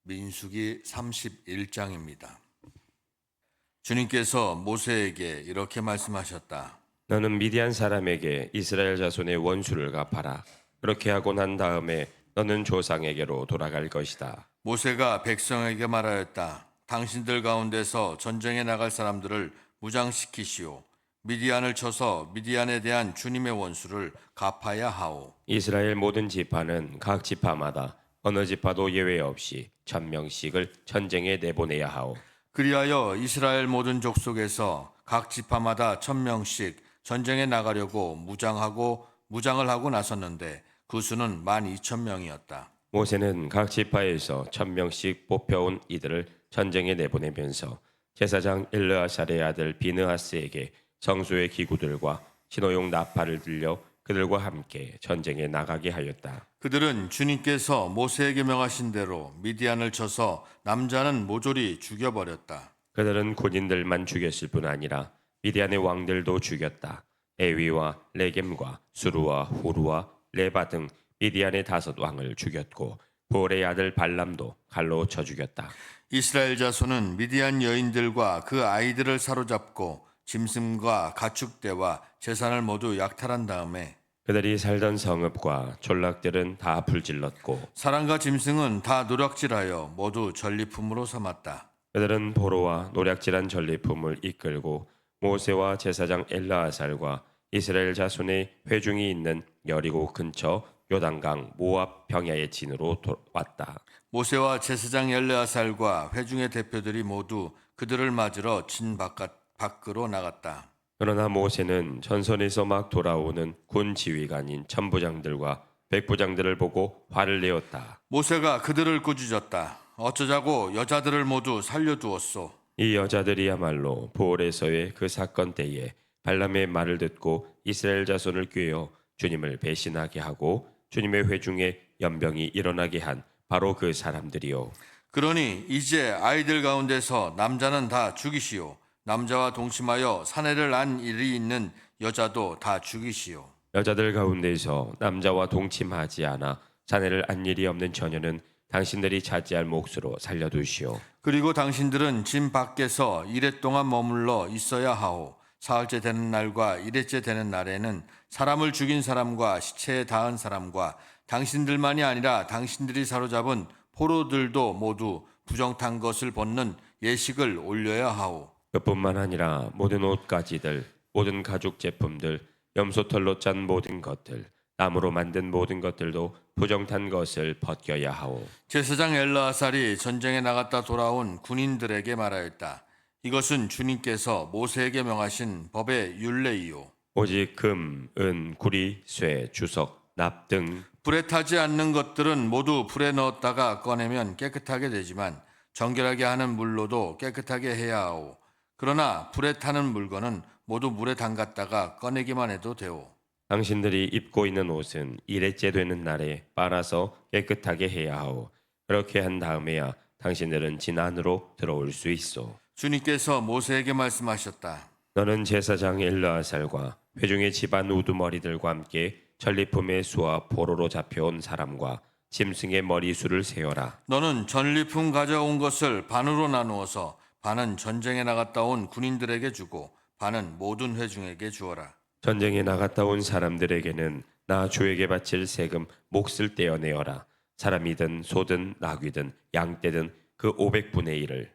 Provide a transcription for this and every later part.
민수기 31장입니다. 주님께서 모세에게 이렇게 말씀하셨다. 너는 미디안 사람에게 이스라엘 자손의 원수를 갚아라. 그렇게 하고 난 다음에 너는 조상에게로 돌아갈 것이다. 모세가 백성에게 말하였다. 당신들 가운데서 전쟁에 나갈 사람들을 무장시키시오. 미디안을 쳐서 미디안에 대한 주님의 원수를 갚아야 하오. 이스라엘 모든 지파는 각 지파마다 어느 지파도 예외 없이 1000명씩을 전쟁에 내보내야 하오. 그리하여 이스라엘 모든 족속에서 각 지파마다 1000명씩 전쟁에 나가려고 무장을 하고 나섰는데 그 수는 12,000명이었다. 모세는 각 지파에서 1000명씩 뽑혀온 이들을 전쟁에 내보내면서 제사장 엘르아살의 아들 비느하스에게 성소의 기구들과 신호용 나팔을 들려 그들과 함께 전쟁에 나가게 하였다. 그들은 주님께서 모세에게 명하신 대로 미디안을 쳐서 남자는 모조리 죽여버렸다. 그들은 군인들만 죽였을 뿐 아니라 미디안의 왕들도 죽였다. 에위와 레겜과 수루와 후루와 레바 등 미디안의 5왕을 죽였고 볼의 아들 발람도 칼로 쳐 죽였다. 이스라엘 자손은 미디안 여인들과 그 아이들을 사로잡고 짐승과 가축대와 재산을 모두 약탈한 다음에 그들이 살던 성읍과 졸락들은 다 불질렀고 사람과 짐승은 다 노략질하여 모두 전리품으로 삼았다. 그들은 포로와 노략질한 전리품을 이끌고 모세와 제사장 엘라아살과 이스라엘 자손의 회중이 있는 여리고 근처 요단강 모압 평야의 진으로 왔다. 모세와 제사장 엘르아살과 회중의 대표들이 모두 그들을 맞으러 진 밖으로 나갔다. 그러나 모세는 전선에서 막 돌아오는 군 지휘관인 천부장들과 백부장들을 보고 화를 내었다. 모세가 그들을 꾸짖었다. 어쩌자고 여자들을 모두 살려두었소. 이 여자들이야말로 보홀에서의 그 사건 때에 발람의 말을 듣고 이스라엘 자손을 꾀어 주님을 배신하게 하고 주님의 회중에 연병이 일어나게 한 바로 그 사람들이요. 그러니 이제 아이들 가운데서 남자는 다 죽이시오. 남자와 동침하여 사내를 안 일이 있는 여자도 다 죽이시오. 여자들 가운데서 남자와 동침하지 않아 사내를 안 일이 없는 처녀는 당신들이 차지할 몫으로 살려두시오. 그리고 당신들은 진 밖에서 이레 동안 머물러 있어야 하오. 사흘째 되는 날과 이레째 되는 날에는 사람을 죽인 사람과 시체에 닿은 사람과 당신들만이 아니라 당신들이 사로잡은 포로들도 모두 부정탄 것을 벗는 예식을 올려야 하오. 그뿐만 아니라 모든 옷가지들, 모든 가죽 제품들, 염소털로 짠 모든 것들, 나무로 만든 모든 것들도 부정탄 것을 벗겨야 하오. 제사장 엘르아살이 전쟁에 나갔다 돌아온 군인들에게 말하였다. 이것은 주님께서 모세에게 명하신 법의 율례이요. 오직 금, 은, 구리, 쇠, 주석, 납 등 불에 타지 않는 것들은 모두 불에 넣었다가 꺼내면 깨끗하게 되지만 정결하게 하는 물로도 깨끗하게 해야 하오. 그러나 불에 타는 물건은 모두 물에 담갔다가 꺼내기만 해도 되오. 당신들이 입고 있는 옷은 일회째 되는 날에 빨아서 깨끗하게 해야 하오. 그렇게 한 다음에야 당신들은 진 안으로 들어올 수 있어. 주님께서 모세에게 말씀하셨다. 너는 제사장 엘르아살과 회중의 집안 우두머리들과 함께 전리품의 수와 포로로 잡혀온 사람과 짐승의 머리수를 세어라. 너는 전리품 가져온 것을 반으로 나누어서 반은 전쟁에 나갔다 온 군인들에게 주고 반은 모든 회중에게 주어라. 전쟁에 나갔다 온 사람들에게는 나 주에게 바칠 세금 몫을 떼어내어라. 사람이든 소든 나귀든 양떼든 그 500분의 1을.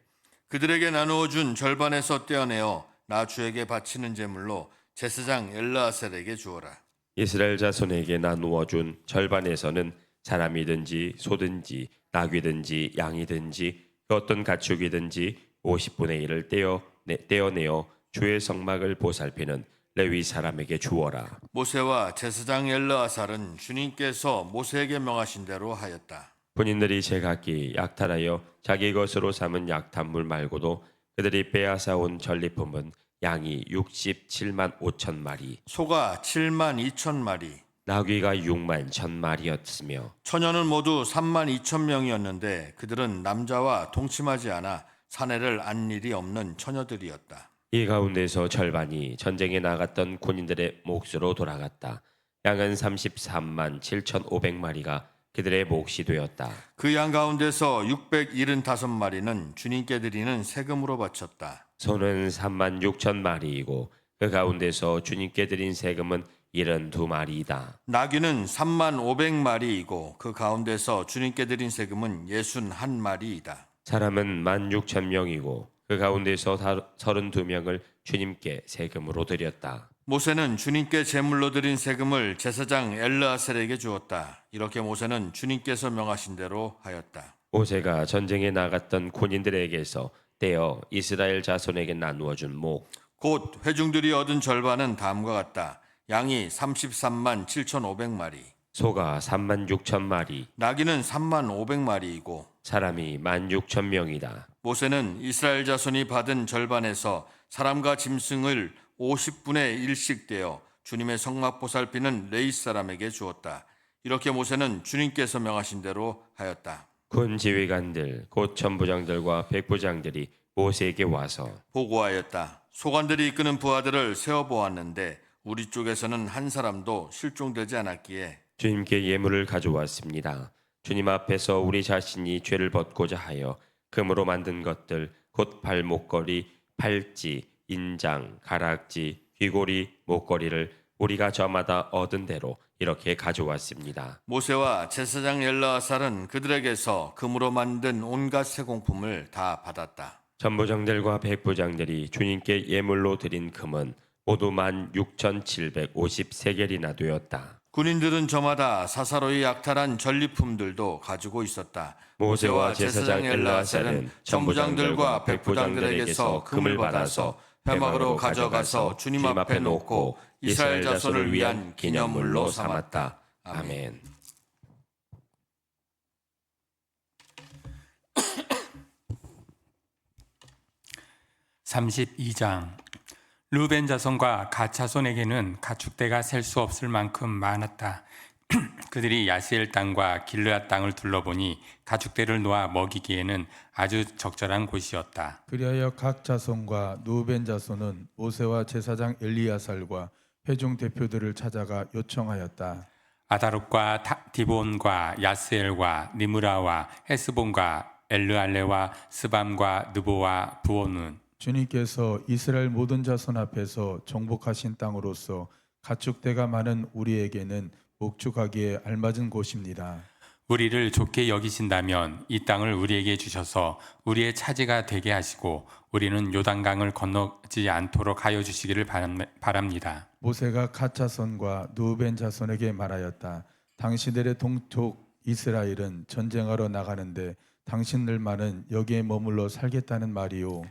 그들에게 나누어 준 절반에서 떼어내어 나 주에게 바치는 제물로 제사장 엘르아셀에게 주어라. 이스라엘 자손에게 나누어 준 절반에서는 사람이든지 소든지 나귀든지 양이든지 그 어떤 가축이든지 50분의 1을 떼어내어 주의 성막을 보살피는 레위 사람에게 주어라. 모세와 제사장 엘르아살은 주님께서 모세에게 명하신 대로 하였다. 군인들이 제각기 약탈하여 자기 것으로 삼은 약탈물 말고도 그들이 빼앗아온 전리품은 양이 67만 5천 마리, 소가 7만 2천 마리, 나귀가 6만 1천 마리였으며 처녀는 모두 3만 2천 명이었는데 그들은 남자와 동침하지 않아 사내를 안 일이 없는 처녀들이었다. 이 가운데서 절반이 전쟁에 나갔던 군인들의 몫으로 돌아갔다. 양은 33만 7,500마리가 그들의 몫이 되었다. 그 양 가운데서 675마리는 주님께 드리는 세금으로 바쳤다. 소는 3만 6천 마리이고 그 가운데서 주님께 드린 세금은 72마리이다. 나귀는 3만 500마리이고 그 가운데서 주님께 드린 세금은 61마리이다. 사람은 1만 6천 명이고 그 가운데서 32명을 주님께 세금으로 드렸다. 모세는 주님께 제물로 드린 세금을 제사장 엘르아셀에게 주었다. 이렇게 모세는 주님께서 명하신 대로 하였다. 모세가 전쟁에 나갔던 군인들에게서 떼어 이스라엘 자손에게 나누어 준 목, 곧 회중들이 얻은 절반은 다음과 같다. 양이 33만 7,500마리, 소가 3만 6천 마리, 나귀는 3만 500마리이고 사람이 1만 6천 명이다. 모세는 이스라엘 자손이 받은 절반에서 사람과 짐승을 50분의 1씩 떼어 주님의 성막 보살피는 레위 사람에게 주었다. 이렇게 모세는 주님께서 명하신 대로 하였다. 군 지휘관들 곧 천부장들과 백부장들이 모세에게 와서 보고하였다. 소관들이 이끄는 부하들을 세어보았는데 우리 쪽에서는 한 사람도 실종되지 않았기에 주님께 예물을 가져왔습니다. 주님 앞에서 우리 자신이 죄를 벗고자 하여 금으로 만든 것들 곧 발목걸이, 팔찌, 인장, 가락지, 귀고리, 목걸이를 우리가 저마다 얻은 대로 이렇게 가져왔습니다. 모세와 제사장 엘르아살은 그들에게서 금으로 만든 온갖 세공품을 다 받았다. 천부장들과 백부장들이 주님께 예물로 드린 금은 모두 16,750세겔이나 되었다. 군인들은 저마다 사사로이 약탈한 전리품들도 가지고 있었다. 모세와 제사장 엘르아살은 천부장들과 백부장들에게서 금을 받아서 회막으로 가져가서 주님 앞에 놓고 이스라엘 자손을 위한 기념물로 삼았다. 아멘. (32장) 르벤 자손과 갓 자손에게는 가축대가 셀 수 없을 만큼 많았다. 그들이 야스엘 땅과 길르앗 땅을 둘러보니 가축대를 놓아 먹이기에는 아주 적절한 곳이었다. 그리하여 각 자손과 누벤 자손은 모세와 제사장 엘리야살과 회중 대표들을 찾아가 요청하였다. 아다롯과 디본과 야스엘과 니므라와 헤스본과 엘르알레와 스밤과 느보와 부온은 주님께서 이스라엘 모든 자손 앞에서 정복하신 땅으로서 가축대가 많은 우리에게는 목축하기에 알맞은 곳입니다. 우리를 좋게 여기신다면 이 땅을 우리에게 주셔서 우리의 차지가 되게 하시고 우리는 요단강을 건너지 않도록 하여 주시기를 바랍니다. 모세가 갓 자손과 누벤 자손에게 말하였다. 당신들의 동족 이스라엘은 전쟁하러 나가는데 당신들만은 여기에 머물러 살겠다는 말이요.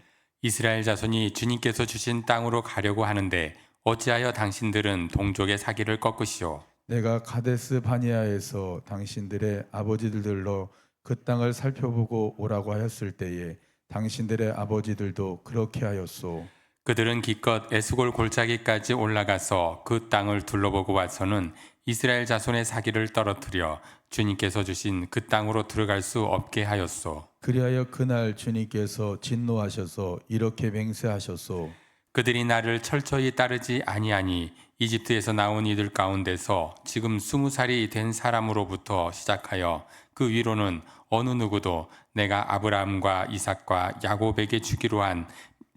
이스라엘 자손이 주님께서 주신 땅으로 가려고 하는데 어찌하여 당신들은 동족의 사기를 꺾으시오. 내가 가데스 바니아에서 당신들의 아버지들로 그 땅을 살펴보고 오라고 하였을 때에 당신들의 아버지들도 그렇게 하였소. 그들은 기껏 에스골 골짜기까지 올라가서 그 땅을 둘러보고 와서는 이스라엘 자손의 사기를 떨어뜨려 주님께서 주신 그 땅으로 들어갈 수 없게 하였소. 그리하여 그날 주님께서 진노하셔서 이렇게 맹세하셨소. 그들이 나를 철저히 따르지 아니하니 이집트에서 나온 이들 가운데서 지금 20살이 된 사람으로부터 시작하여 그 위로는 어느 누구도 내가 아브라함과 이삭과 야곱에게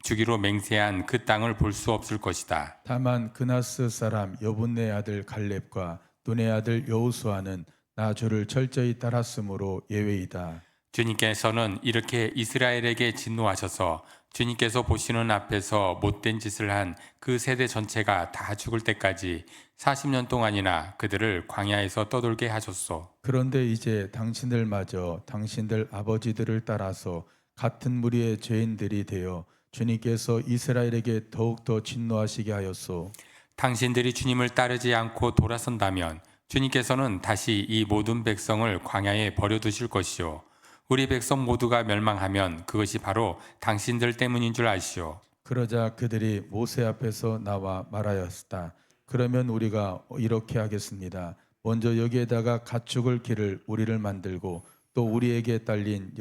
주기로 맹세한 그 땅을 볼 수 없을 것이다. 다만 그나스 사람 여분네 아들 갈렙과 눈의 아들 여호수아는 나 주를 철저히 따랐으므로 예외이다. 주님께서는 이렇게 이스라엘에게 진노하셔서 주님께서 보시는 앞에서 못된 짓을 한 그 세대 전체가 다 죽을 때까지 40년 동안이나 그들을 광야에서 떠돌게 하셨소. 그런데 이제 당신들마저 당신들 아버지들을 따라서 같은 무리의 죄인들이 되어 주님께서 이스라엘에게 더욱더 진노하시게 하였소. 당신들이 주님을 따르지 않고 돌아선다면 주님께서는 다시 이 모든 백성을 광야에 버려두실 것이요. 우리 백성 모두가 멸망하면 그것이 바로 당신들 때문인 줄 아시오. 그러자 그들이 모세 앞에서 나와 말하였다. 그러면 우리가 이렇게 하겠습니다. 먼저 여기에다가 가축을 기를 우리를 만들고 또 우리에게 딸린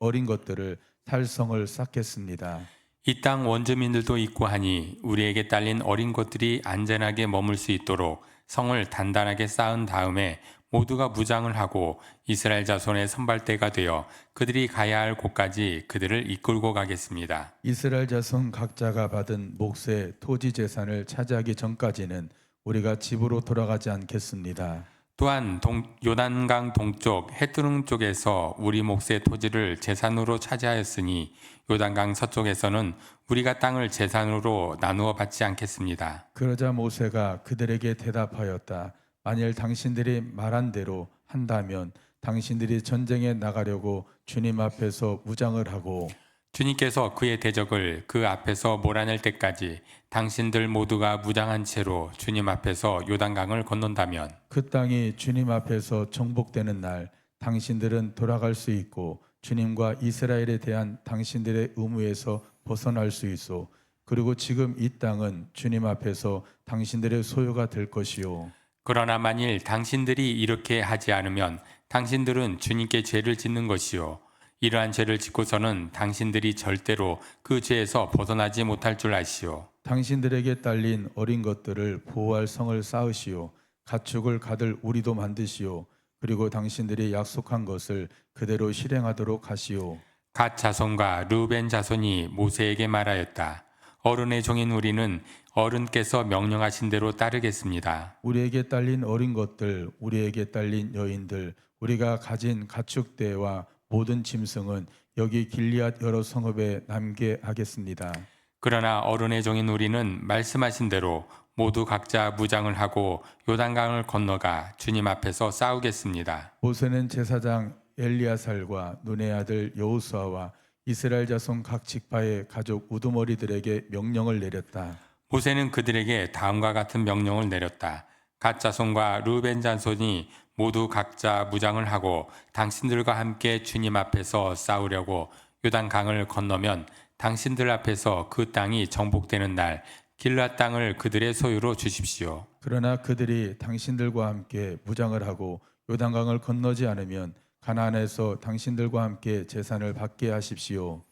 어린 것들을 살성을 쌓겠습니다. 이 땅 원주민들도 있고 하니 우리에게 딸린 어린 것들이 안전하게 머물 수 있도록 성을 단단하게 쌓은 다음에 모두가 무장을 하고 이스라엘 자손의 선발대가 되어 그들이 가야 할 곳까지 그들을 이끌고 가겠습니다. 이스라엘 자손 각자가 받은 몫의 토지 재산을 차지하기 전까지는 우리가 집으로 돌아가지 않겠습니다. 또한 요단강 동쪽 헤뚜릉 쪽에서 우리 몫의 토지를 재산으로 차지하였으니 요단강 서쪽에서는 우리가 땅을 재산으로 나누어 받지 않겠습니다. 그러자 모세가 그들에게 대답하였다. 만일 당신들이 말한 대로 한다면 당신들이 전쟁에 나가려고 주님 앞에서 무장을 하고 주님께서 그의 대적을 그 앞에서 몰아낼 때까지 당신들 모두가 무장한 채로 주님 앞에서 요단강을 건넌다면 그 땅이 주님 앞에서 정복되는 날 당신들은 돌아갈 수 있고 주님과 이스라엘에 대한 당신들의 의무에서 벗어날 수 있어. 그리고 지금 이 땅은 주님 앞에서 당신들의 소유가 될 것이요. 그러나 만일 당신들이 이렇게 하지 않으면 당신들은 주님께 죄를 짓는 것이요. 이러한 죄를 짓고서는 당신들이 절대로 그 죄에서 벗어나지 못할 줄 아시오. 당신들에게 딸린 어린 것들을 보호할 성을 쌓으시오. 가축을 가들 우리도 만드시오. 그리고 당신들이 약속한 것을 그대로 실행하도록 하시오. 갓 자손과 르벤 자손이 모세에게 말하였다. 어른의 종인 우리는 어른께서 명령하신 대로 따르겠습니다. 우리에게 딸린 어린 것들, 우리에게 딸린 여인들, 우리가 가진 가축대와 모든 짐승은 여기 길리앗 여러 성읍에 남게 하겠습니다. 그러나 어른의 종인 우리는 말씀하신 대로 모두 각자 무장을 하고 요단강을 건너가 주님 앞에서 싸우겠습니다. 모세는 제사장 엘리야살과 눈의 아들 여호수아와 이스라엘 자손 각 직파의 가족 우두머리들에게 명령을 내렸다. 모세는 그들에게 다음과 같은 명령을 내렸다. 갓 자손과 르벤 자손이 모두 각자 무장을 하고 당신들과 함께 주님 앞에서 싸우려고 요단강을 건너면 당신들 앞에서 그 땅이 정복되는 날 길앗 땅을 그들의 소유로 주십시오. 그러나 그들이 당신들과 함께 무장을 하고 요단강을 건너지 않으면 가나안에서 당신들과 함께 재산을 받게 하십시오.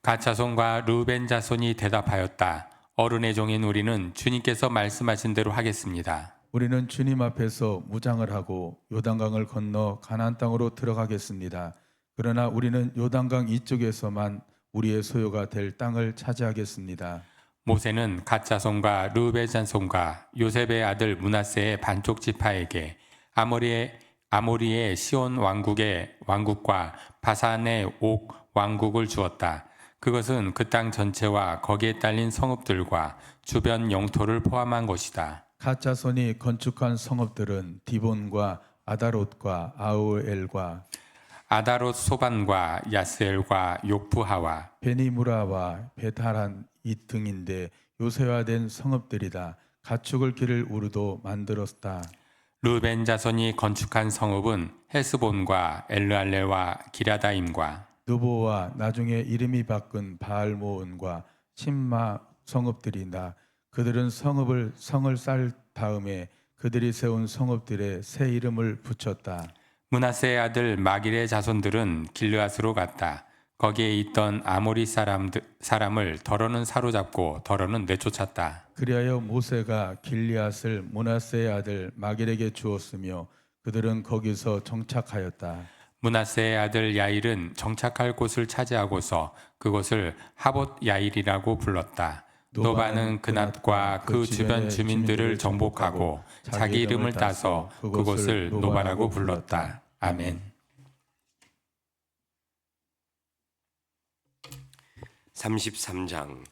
갓 자손과 르벤 자손이 대답하였다. 어른의 종인 우리는 주님께서 말씀하신 대로 하겠습니다. 우리는 주님 앞에서 무장을 하고 요단강을 건너 가나안 땅으로 들어가겠습니다. 그러나 우리는 요단강 이쪽에서만 우리의 소유가 될 땅을 차지하겠습니다. 모세는 갓 자손과 르벤 자손과 요셉의 아들 므낫세의 반쪽 지파에게 아모리의 시온 왕국과 바산의 옥 왕국을 주었다. 그것은 그 땅 전체와 거기에 딸린 성읍들과 주변 영토를 포함한 것이다. 갓 자손이 건축한 성읍들은 디본과 아다롯과 아우엘과 아다롯 소반과 야스엘과 욕부하와 베니무라와 베타란 이 등인데 요새화된 성읍들이다. 가축을 기를 우르도 만들었다. 르벤 자손이 건축한 성읍은 헤스본과 엘르알레와 기라다임과 느보와 나중에 이름이 바꾼 바알모온과 심마 성읍들이다. 그들은 성을 쌓을 다음에 그들이 세운 성읍들에 새 이름을 붙였다. 므낫세의 아들 마길의 자손들은 길르앗으로 갔다. 거기에 있던 아모리 사람을 더러는 사로잡고 더러는 내쫓았다. 그리하여 모세가 길리앗을 므낫세의 아들 마길에게 주었으며 그들은 거기서 정착하였다. 므낫세의 아들 야일은 정착할 곳을 차지하고서 그곳을 하봇 야일이라고 불렀다. 노바는 그낫과 그 주변 주민들을 정복하고 자기 이름을 따서 그곳을 노바라고 불렀다. 아멘. 33장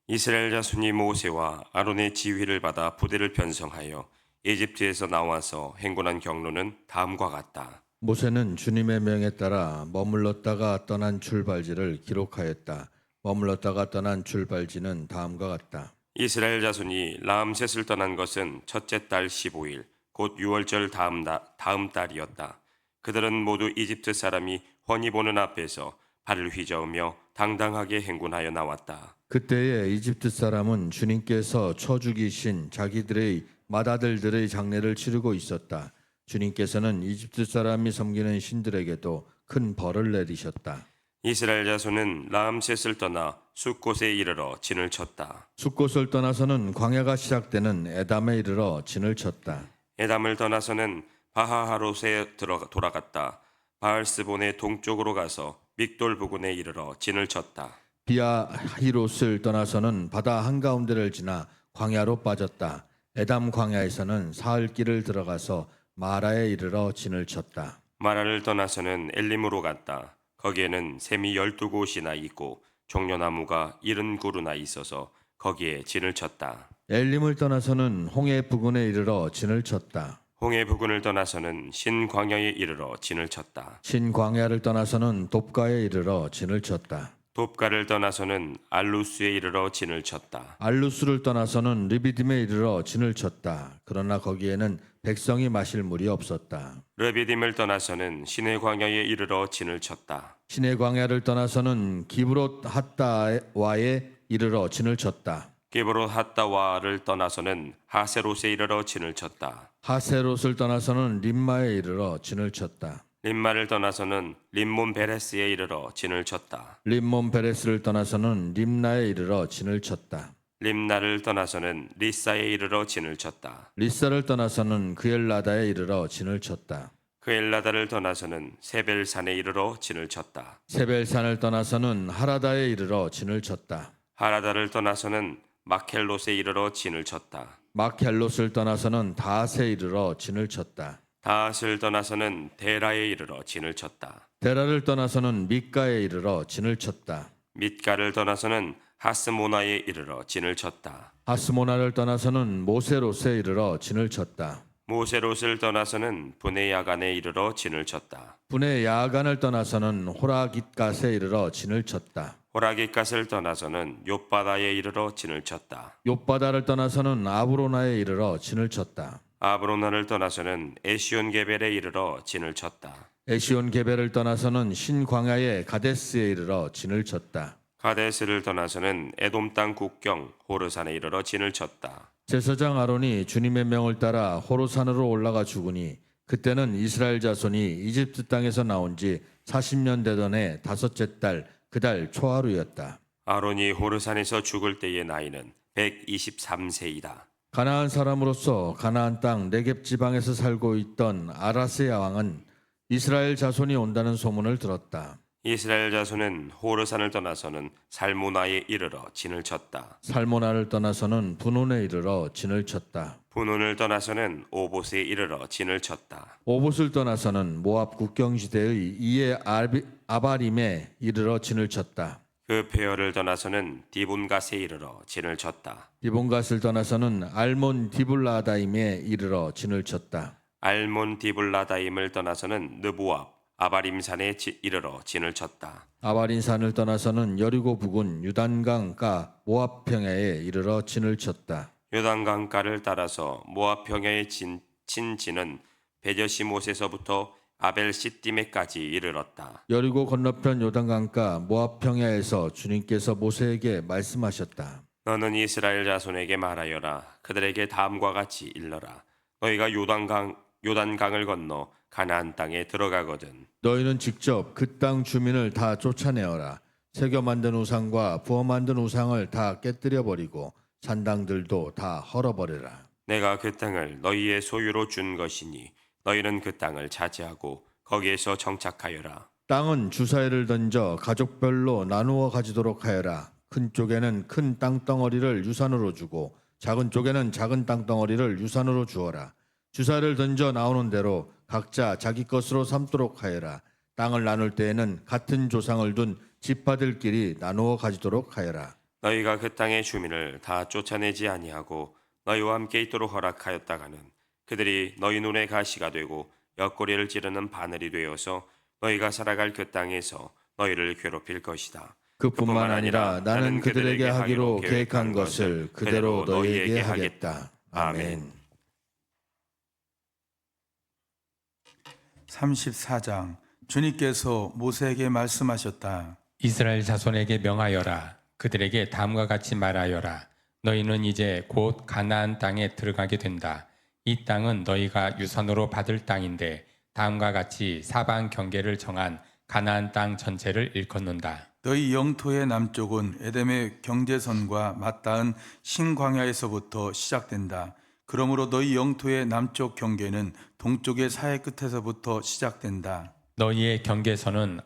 이스라엘 자손이 모세와 아론의 지휘를 받아 부대를 편성하여 이집트에서 나와서 행군한 경로는 다음과 같다. 모세는 주님의 명에 따라 머물렀다가 떠난 출발지를 기록하였다. 머물렀다가 떠난 출발지는 다음과 같다. 이스라엘 자손이 라암셋을 떠난 것은 첫째 달 15일 곧 6월절 다음 달이었다. 그들은 모두 이집트 사람이 훤히 보는 앞에서 발을 휘저으며 당당하게 행군하여 나왔다. 그때에 이집트 사람은 주님께서 쳐죽이신 자기들의 맏아들들의 장례를 치르고 있었다. 주님께서는 이집트 사람이 섬기는 신들에게도 큰 벌을 내리셨다. 이스라엘 자손은 라암셋을 떠나 숫곳에 이르러 진을 쳤다. 숫곳을 떠나서는 광야가 시작되는 에담에 이르러 진을 쳤다. 에담을 떠나서는 바하하롯에 돌아갔다. 바알스본의 동쪽으로 가서 믹돌 부근에 이르러 진을 쳤다. 비아히롯을 떠나서는 바다 한가운데를 지나 광야로 빠졌다. 에담 광야에서는 사흘 길을 들어가서 마라에 이르러 진을 쳤다. 마라를 떠나서는 엘림으로 갔다. 거기에는 샘이 12곳이나 있고 종려나무가 70그루나 있어서 거기에 진을 쳤다. 엘림을 떠나서는 홍해 부근에 이르러 진을 쳤다. 홍해 부근을 떠나서는 신광야에 이르러 진을 쳤다. 신광야를 떠나서는 돕가에 이르러 진을 쳤다. 돕가를 떠나서는 알루스에 이르러 진을 쳤다. 알루스를 떠나서는 리비딤에 이르러 진을 쳤다. 그러나 거기에는 백성이 마실 물이 없었다. 르비딤을 떠나서는 시내 광야에 이르러 진을 쳤다. 신의 광야를 떠나서는 기브롯 핫다와에 이르러 진을 쳤다. 기브롯 핫다와를 떠나서는 하세롯에 이르러 진을 쳤다. 하세롯을 떠나서는 림마에 이르러 진을 쳤다. 림마를 떠나서는 림몬 베레스에 이르러 진을 쳤다. 림몬 베레스를 떠나서는 림나에 이르러 진을 쳤다. 림나를 떠나서는 리사에 이르러 진을 쳤다. 리사를 떠나서는 그엘라다에 이르러 진을 쳤다. 그 엘라다를 떠나서는 세벨산에 이르러 진을 쳤다. 세벨산을 떠나서는 하라다에 이르러 진을 쳤다. 하라다를 떠나서는 마켈롯에 이르러 진을 쳤다. 마켈롯을 떠나서는 다핫에 이르러 진을 쳤다. 다핫을 떠나서는 데라에 이르러 진을 쳤다. 데라를 떠나서는 미가에 이르러 진을 쳤다. 밑가를 떠나서는 하스모나에 이르러 진을 쳤다. 하스모나를 떠나서는 모세롯에 이르러 진을 쳤다. 모세롯을 떠나서는 브네야간에 이르러 진을 쳤다. 분의 야간을 떠나서는 호라깃갓에 이르러 진을 쳤다. 호라깃갓을 떠나서는 욥바다에 이르러 진을 쳤다. 욥바다를 떠나서는 아브로나에 이르러 진을 쳤다. 아브로나를 떠나서는 에시온 게벨에 이르러 진을 쳤다. 에시온 게벨을 떠나서는 신광야의 가데스에 이르러 진을 쳤다. 가데스를 떠나서는 에돔 땅 국경 호르산에 이르러 진을 쳤다. 제사장 아론이 주님의 명을 따라 호로산으로 올라가 죽으니 그때는 이스라엘 자손이 이집트 땅에서 나온 지 40년 되던 해 다섯째 달 그 달 초하루였다. 아론이 호르산에서 죽을 때의 나이는 123세이다. 가나안 사람으로서 가나안 땅 네겝 지방에서 살고 있던 아라세 왕은 이스라엘 자손이 온다는 소문을 들었다. 이스라엘 자손은 호르산을 떠나서는 살모나에 이르러 진을 쳤다. 살모나를 떠나서는 분온에 이르러 진을 쳤다. 분온을 떠나서는 오봇에 이르러 진을 쳤다. 오봇을 떠나서는 모압 국경지대의 이에 아바림에 이르러 진을 쳤다. 그 폐허를 떠나서는 디본갓에 이르러 진을 쳤다. 디본갓을 떠나서는 알몬 디블라다임에 이르러 진을 쳤다. 알몬 디블라다임을 떠나서는 느보압 아바림산에 이르러 진을 쳤다. 아바린산을 떠나서는 여리고 부근 유단강가 모압 평야에 이르러 진을 쳤다. 요단강가를 따라서 모압 평야에 친 진은 베저시못에서부터 아벨 시띠메까지 이르렀다. 여리고 건너편 요단강가 모압 평야에서 주님께서 모세에게 말씀하셨다. 너는 이스라엘 자손에게 말하여라. 그들에게 다음과 같이 일러라. 너희가 요단강을 건너 가나안 땅에 들어가거든. 너희는 직접 그 땅 주민을 다 쫓아내어라. 새겨 만든 우상과 부어 만든 우상을 다 깨뜨려 버리고 산당들도 다 헐어버려라. 내가 그 땅을 너희의 소유로 준 것이니 너희는 그 땅을 차지하고 거기에서 정착하여라. 땅은 주사위를 던져 가족별로 나누어 가지도록 하여라. 큰 쪽에는 큰 땅덩어리를 유산으로 주고 작은 쪽에는 작은 땅덩어리를 유산으로 주어라. 주사위를 던져 나오는 대로 각자 자기 것으로 삼도록 하여라. 땅을 나눌 때에는 같은 조상을 둔 지파들끼리 나누어 가지도록 하여라. 너희가 그 땅의 주민을 다 쫓아내지 아니하고 너희와 함께 있도록 허락하였다가는 그들이 너희 눈에 가시가 되고 옆구리를 찌르는 바늘이 되어서 너희가 살아갈 그 땅에서 너희를 괴롭힐 것이다. 그뿐만 아니라 나는 그들에게 하기로 계획한 것을 그대로 너희에게 하겠다. 아멘. 34장 주님께서 모세에게 말씀하셨다. 이스라엘 자손에게 명하여라. 그들에게 다음과 같이 말하여라. 너희는 이제 곧 가나안 땅에 들어가게 된다. 이 땅은 너희가 유산으로 받을 땅인데 다음과 같이 사방 경계를 정한 가나안 땅 전체를 일컫는다. 너희 영토의 남쪽은 에덴의 경제선과 맞닿은 신광야에서부터 시작된다. 그러므로 너희 영토의 남쪽 경계는 동쪽의 사해 끝에서부터 시작된다. 너희의 경계선은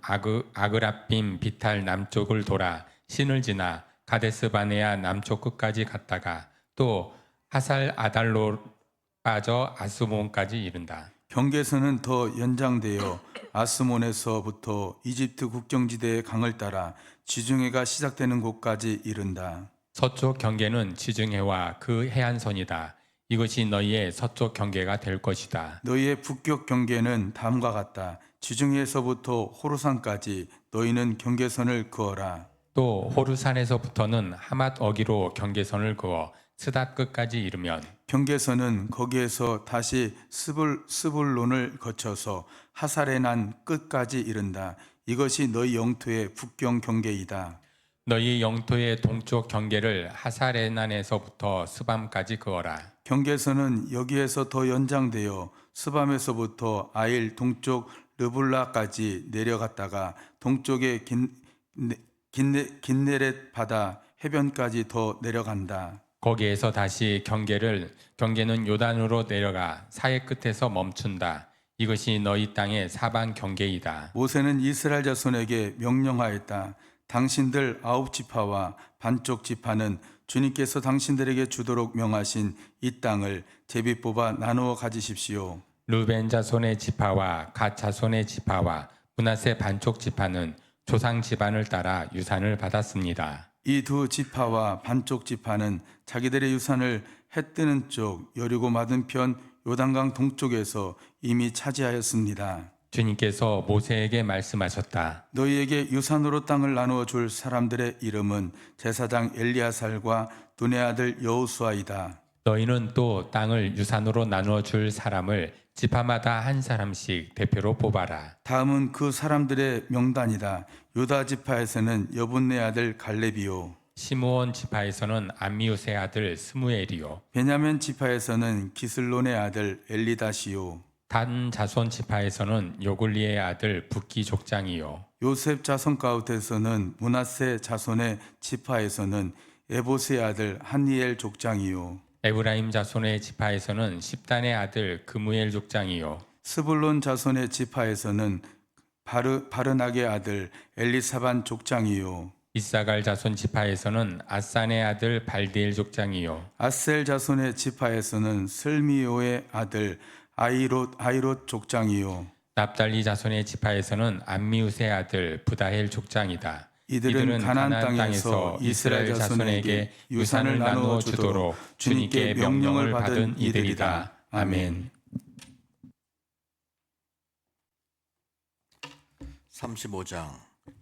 아그라빔 비탈 남쪽을 돌아 신을 지나 가데스 바네아 남쪽 끝까지 갔다가 또 하살 아달로 빠져 아스몬까지 이른다. 경계선은 더 연장되어 아스몬에서부터 이집트 국경지대의 강을 따라 지중해가 시작되는 곳까지 이른다. 서쪽 경계는 지중해와 그 해안선이다. 이것이 너희의 서쪽 경계가 될 것이다. 너희의 북쪽 경계는 다음과 같다. 지중해에서부터 호르산까지 너희는 경계선을 그어라. 또 호르산에서부터는 하맛 어기로 경계선을 그어 스닷 끝까지 이르면 경계선은 거기에서 다시 스불론을 거쳐서 하사레난 끝까지 이른다. 이것이 너희 영토의 북경 경계이다. 너희 영토의 동쪽 경계를 하사레난에서부터 스밤까지 그어라. 경계선은 여기에서 더 연장되어 스밤에서부터 아일 동쪽 르블라까지 내려갔다가 동쪽의 긴네렛 바다 해변까지 더 내려간다. 거기에서 다시 경계는 요단으로 내려가 사해 끝에서 멈춘다. 이것이 너희 땅의 사방 경계이다. 모세는 이스라엘 자손에게 명령하였다. 당신들 9지파와 반쪽 지파는 주님께서 당신들에게 주도록 명하신 이 땅을 제비 뽑아 나누어 가지십시오. 루벤 자손의 지파와 갓 자손의 지파와 므낫세 반쪽 지파는 조상 집안을 따라 유산을 받았습니다. 이 두 지파와 반쪽 지파는 자기들의 유산을 해 뜨는 쪽 여리고 맞은편 요단강 동쪽에서 이미 차지하였습니다. 주님께서 모세에게 말씀하셨다. 너희에게 유산으로 땅을 나누어 줄 사람들의 이름은 제사장 엘리야살과 눈의 아들 여호수아이다. 너희는 또 땅을 유산으로 나누어 줄 사람을 지파마다 한 사람씩 대표로 뽑아라. 다음은 그 사람들의 명단이다. 유다 지파에서는 여분네 아들 갈렙이요. 시므온 지파에서는 암미우스의 아들 스무엘이요. 베냐민 지파에서는 기슬론의 아들 엘리다시요. 단 자손 지파에서는 요굴리의 아들 붓기 족장이요. 요셉 자손 가운데서는 므낫세 자손의 지파에서는 에보스의 아들 한니엘 족장이요. 에브라임 자손의 지파에서는 십단의 아들 그무엘 족장이요. 스불론 자손의 지파에서는 바르나게 아들 엘리사반 족장이요. 이사갈 자손 지파에서는 아산의 아들 발디엘 족장이요. 아셀 자손의 지파에서는 슬미오의 아들 아이롯 족장이요. 납달리 자손의 지파에서는 암미우스의 아들 부다헬 족장이다. 이들은 가나안 땅에서 이스라엘 자손에게 유산을 나누어 주도록 주님께 명령을 받은 이들이다. 아멘. 35장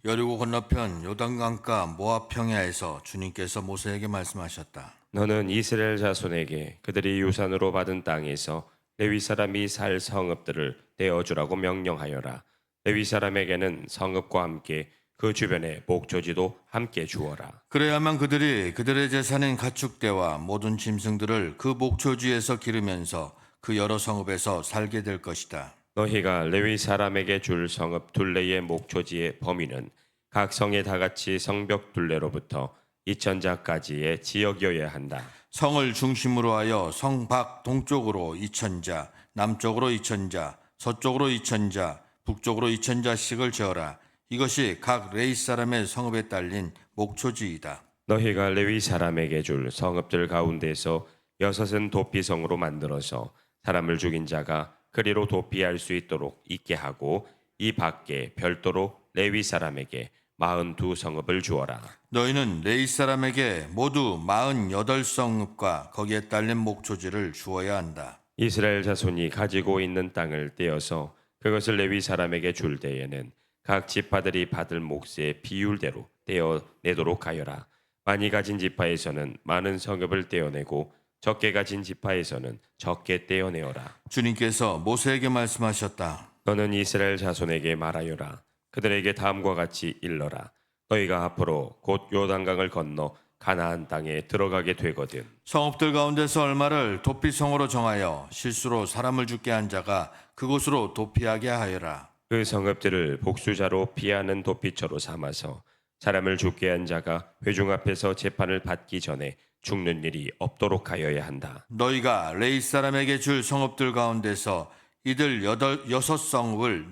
여리고 건너편 요단강가 모압 평야에서 주님께서 모세에게 말씀하셨다. 너는 이스라엘 자손에게 그들이 유산으로 받은 땅에서 레위 사람이 살 성읍들을 떼어주라고 명령하여라. 레위 사람에게는 성읍과 함께 그 주변에 목초지도 함께 주어라. 그래야만 그들이 그들의 재산인 가축대와 모든 짐승들을 그 목초지에서 기르면서 그 여러 성읍에서 살게 될 것이다. 너희가 레위 사람에게 줄 성읍 둘레의 목초지의 범위는 각 성에 다같이 성벽 둘레로부터 2,000자까지의 지역이어야 한다. 성을 중심으로 하여 성 밖 동쪽으로 2,000자, 남쪽으로 2,000자, 서쪽으로 2,000자, 북쪽으로 2,000자씩을 재어라. 이것이 각 레위 사람의 성읍에 딸린 목초지이다. 너희가 레위 사람에게 줄 성읍들 가운데서 6은 도피성으로 만들어서 사람을 죽인 자가 그리로 도피할 수 있도록 있게 하고 이 밖에 별도로 레위 사람에게 42성읍을 주어라. 너희는 레위 사람에게 모두 48성읍과 거기에 딸린 목초지를 주어야 한다. 이스라엘 자손이 가지고 있는 땅을 떼어서 그것을 레위 사람에게 줄 때에는 각 지파들이 받을 몫의 비율대로 떼어내도록 하여라. 많이 가진 지파에서는 많은 성읍을 떼어내고 적게 가진 지파에서는 적게 떼어내어라. 주님께서 모세에게 말씀하셨다. 너는 이스라엘 자손에게 말하여라. 그들에게 다음과 같이 일러라. 너희가 앞으로 곧 요단강을 건너 가나안 땅에 들어가게 되거든. 성읍들 가운데서 얼마를 도피성으로 정하여 실수로 사람을 죽게 한 자가 그곳으로 도피하게 하여라. 그 성읍들을 복수자로 피하는 도피처로 삼아서 사람을 죽게 한 자가 회중 앞에서 재판을 받기 전에 죽는 일이 없도록 하여야 한다. 너희가 레위 사람에게 줄 성읍들 가운데서 이들 여섯 성읍을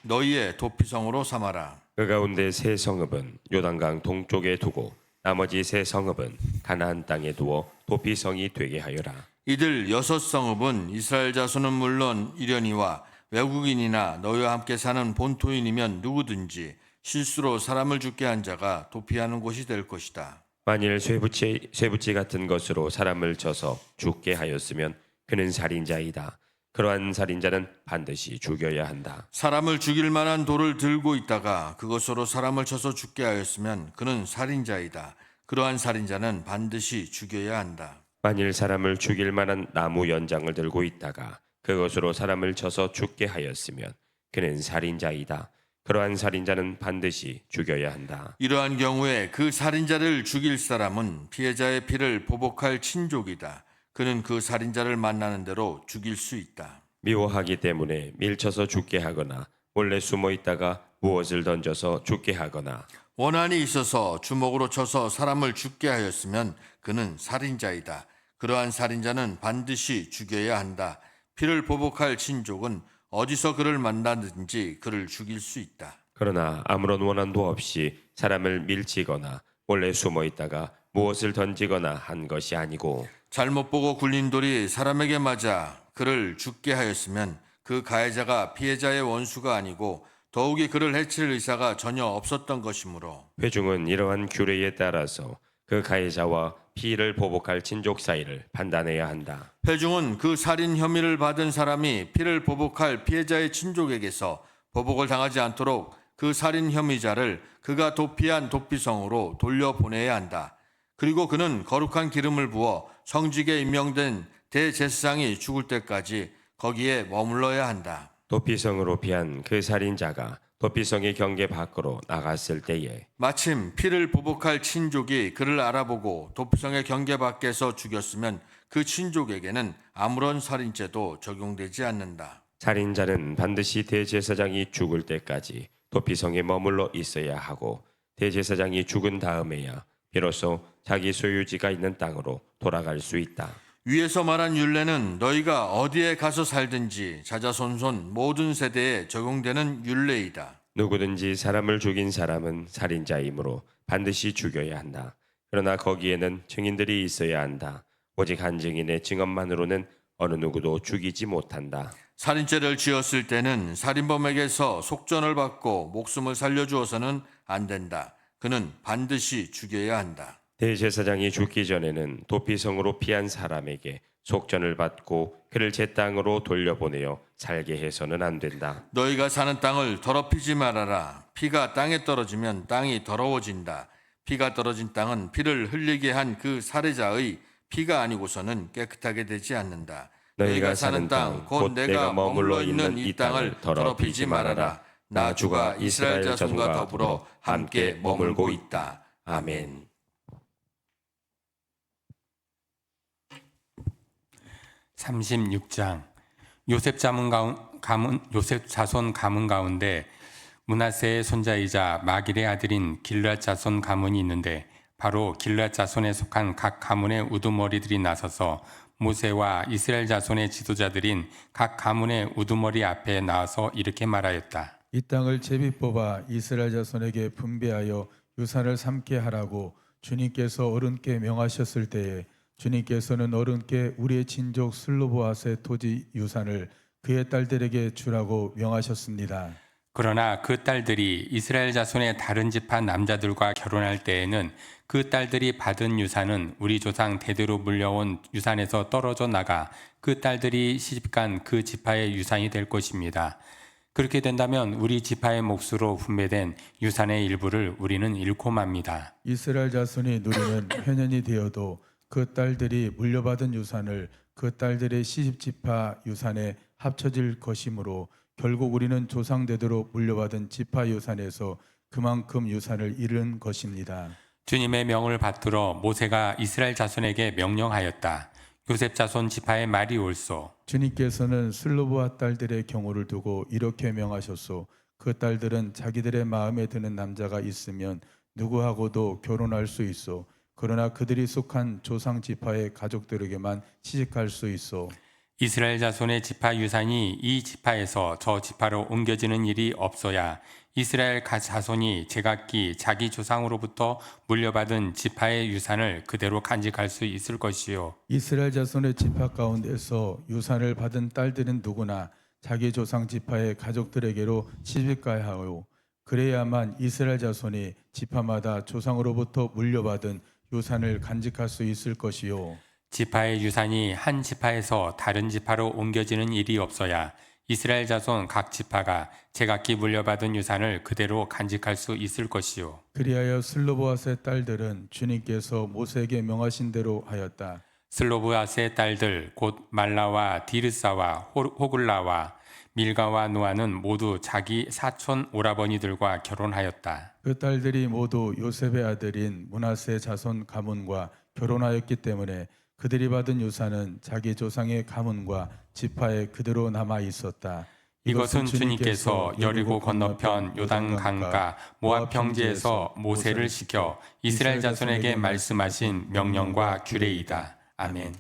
너희의 도피성으로 삼아라. 그 가운데 세 성읍은 요단강 동쪽에 두고 나머지 세 성읍은 가나안 땅에 두어 도피성이 되게 하여라. 이들 여섯 성읍은 이스라엘 자손은 물론 이련이와 외국인이나 너희와 함께 사는 본토인이면 누구든지 실수로 사람을 죽게 한 자가 도피하는 곳이 될 것이다. 만일 쇠붙이 같은 것으로 사람을 쳐서 죽게 하였으면 그는 살인자이다. 그러한 살인자는 반드시 죽여야 한다. 사람을 죽일 만한 돌을 들고 있다가 그것으로 사람을 쳐서 죽게 하였으면 그는 살인자이다. 그러한 살인자는 반드시 죽여야 한다. 만일 사람을 죽일 만한 나무 연장을 들고 있다가 그것으로 사람을 쳐서 죽게 하였으면 그는 살인자이다. 그러한 살인자는 반드시 죽여야 한다. 이러한 경우에 그 살인자를 죽일 사람은 피해자의 피를 보복할 친족이다. 그는 그 살인자를 만나는 대로 죽일 수 있다. 미워하기 때문에 밀쳐서 죽게 하거나 몰래 숨어 있다가 무엇을 던져서 죽게 하거나 원한이 있어서 주먹으로 쳐서 사람을 죽게 하였으면 그는 살인자이다. 그러한 살인자는 반드시 죽여야 한다. 피를 보복할 친족은 어디서 그를 만나든지 그를 죽일 수 있다. 그러나 아무런 원한도 없이 사람을 밀치거나 몰래 숨어 있다가 무엇을 던지거나 한 것이 아니고 잘못 보고 굴린 돌이 사람에게 맞아 그를 죽게 하였으면 그 가해자가 피해자의 원수가 아니고 더욱이 그를 해칠 의사가 전혀 없었던 것이므로 회중은 이러한 규례에 따라서 그 가해자와 피를 보복할 친족 사이를 판단해야 한다. 회중은 그 살인 혐의를 받은 사람이 피를 보복할 피해자의 친족에게서 보복을 당하지 않도록 그 살인 혐의자를 그가 도피한 도피성으로 돌려보내야 한다. 그리고 그는 거룩한 기름을 부어 성직에 임명된 대제사장이 죽을 때까지 거기에 머물러야 한다. 도피성으로 피한 그 살인자가 도피성의 경계 밖으로 나갔을 때에 마침 피를 보복할 친족이 그를 알아보고 도피성의 경계 밖에서 죽였으면 그 친족에게는 아무런 살인죄도 적용되지 않는다. 살인자는 반드시 대제사장이 죽을 때까지 도피성에 머물러 있어야 하고 대제사장이 죽은 다음에야 비로소 자기 소유지가 있는 땅으로 돌아갈 수 있다. 위에서 말한 율례는 너희가 어디에 가서 살든지 자자손손 모든 세대에 적용되는 율례이다. 누구든지 사람을 죽인 사람은 살인자이므로 반드시 죽여야 한다. 그러나 거기에는 증인들이 있어야 한다. 오직 한 증인의 증언만으로는 어느 누구도 죽이지 못한다. 살인죄를 지었을 때는 살인범에게서 속전을 받고 목숨을 살려주어서는 안 된다. 그는 반드시 죽여야 한다. 대제사장이 죽기 전에는 도피성으로 피한 사람에게 속전을 받고 그를 제 땅으로 돌려보내어 살게 해서는 안 된다. 너희가 사는 땅을 더럽히지 말아라. 피가 땅에 떨어지면 땅이 더러워진다. 피가 떨어진 땅은 피를 흘리게 한 그 살해자의 피가 아니고서는 깨끗하게 되지 않는다. 너희가 사는 땅, 곧 내가 머물러 있는 이 땅을 더럽히지 말아라. 나 주가 이스라엘 자손과 더불어 함께 머물고 있다. 아멘. (36장) 요셉 자손 가문 가운데 므낫세의 손자이자 마길의 아들인 길앗 자손 가문이 있는데 바로 길앗 자손에 속한 각 가문의 우두머리들이 나서서 모세와 이스라엘 자손의 지도자들인 각 가문의 우두머리 앞에 나와서 이렇게 말하였다. 이 땅을 제비 뽑아 이스라엘 자손에게 분배하여 유산을 삼게 하라고 주님께서 어른께 명하셨을 때에 주님께서는 어른께 우리의 친족 슬로보앗의 토지 유산을 그의 딸들에게 주라고 명하셨습니다. 그러나 그 딸들이 이스라엘 자손의 다른 지파 남자들과 결혼할 때에는 그 딸들이 받은 유산은 우리 조상 대대로 물려온 유산에서 떨어져 나가 그 딸들이 시집간 그 지파의 유산이 될 것입니다. 그렇게 된다면 우리 지파의 몫으로 분배된 유산의 일부를 우리는 잃고 맙니다. 이스라엘 자손이 누리는 회년이 되어도 그 딸들이 물려받은 유산을 그 딸들의 시집지파 유산에 합쳐질 것이므로 결국 우리는 조상대대로 물려받은 지파 유산에서 그만큼 유산을 잃은 것입니다. 주님의 명을 받들어 모세가 이스라엘 자손에게 명령하였다. 요셉 자손 지파의 말이 옳소. 주님께서는 슬로보아 딸들의 경우를 두고 이렇게 명하셨소. 그 딸들은 자기들의 마음에 드는 남자가 있으면 누구하고도 결혼할 수 있소. 그러나 그들이 속한 조상 지파의 가족들에게만 시집갈 수 있소. 이스라엘 자손의 지파 유산이 이 지파에서 저 지파로 옮겨지는 일이 없어야 이스라엘 자손이 제각기 자기 조상으로부터 물려받은 지파의 유산을 그대로 간직할 수 있을 것이요. 이스라엘 자손의 지파 가운데서 유산을 받은 딸들은 누구나 자기 조상 지파의 가족들에게로 시집가야 하고 그래야만 이스라엘 자손이 지파마다 조상으로부터 물려받은 유산을 간직할 수 있을 것이요. 지파의 유산이 한 지파에서 다른 지파로 옮겨지는 일이 없어야 이스라엘 자손 각 지파가 제각기 물려받은 유산을 그대로 간직할 수 있을 것이요. 그리하여 슬로보앗의 딸들은 주님께서 모세에게 명하신 대로 하였다. 슬로브앗의 딸들 곧 말라와 디르사와 호글라와 밀가와 노아는 모두 자기 사촌 오라버니들과 결혼하였다. 그 딸들이 모두 요셉의 아들인 므낫세 자손 가문과 결혼하였기 때문에 그들이 받은 유산은 자기 조상의 가문과 지파에 그대로 남아 있었다. 이것은 주님께서 여리고 건너편 요단 강가 모압 평지에서 모세를 시켜 이스라엘 자손에게 말씀하신 명령과 규례이다. 아멘.